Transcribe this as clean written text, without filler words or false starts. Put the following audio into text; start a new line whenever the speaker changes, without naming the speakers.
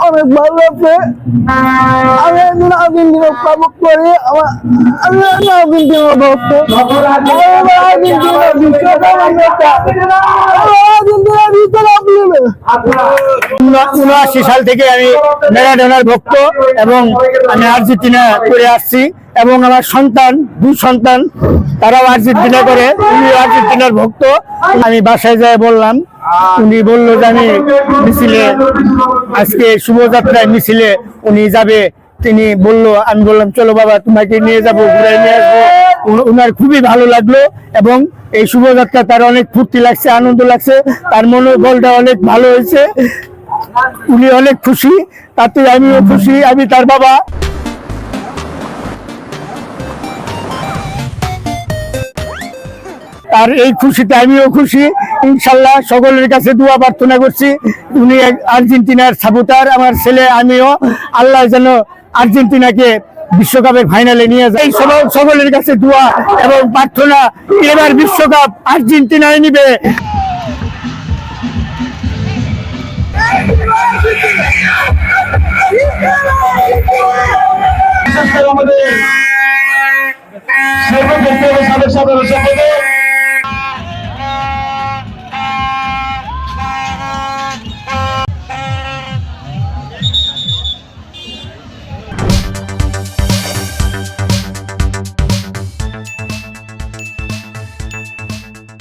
অনেক ভালো লাগছে। আমি একদিন আর্জেন্টিনা সাপোর্ট করি। আমি আর্জেন্টিনা ভক্ত। আর্জেন্টিনা
79 সাল থেকে আমি ম্যারাডোনার ভক্ত এবং আমি আর্জেন্টিনা করে আসছি এবং আমার সন্তান, দুই সন্তান, তারাও আর্জেন্টিনা করে, উনি আর্জেন্টিনার ভক্ত। আমি বাসায় যাই বললাম, উনি বললো যে আমি মিছিলে, আজকে শুভযাত্রায় মিছিলে উনি যাবে। তিনি বললো, আমি বললাম চলো বাবা তোমাকে নিয়ে যাবো, ঘুরে নিয়ে আসবো। উনার খুবই ভালো লাগলো এবং এই শুভযাত্রা তার অনেক ফুর্তি লাগছে, আনন্দ লাগছে, তার মনোবলটা অনেক ভালো হয়েছে, উনি অনেক খুশি, তাতে আমিও খুশি, আমি তার বাবা। আর এই খুশিতে আমিও খুশি। ইনশাল্লাহ সকলের কাছে দোয়া প্রার্থনা করছি, উনি আর্জেন্টিনার সাপোর্টার, আমার ছেলে, আমিও। আল্লাহ যেন আর্জেন্টিনাকে বিশ্বকাপের ফাইনালে নিয়ে যায়, সকলের কাছে দোয়া এবং প্রার্থনা। এবার বিশ্বকাপ আর্জেন্টিনায় নিবে।
আমাদের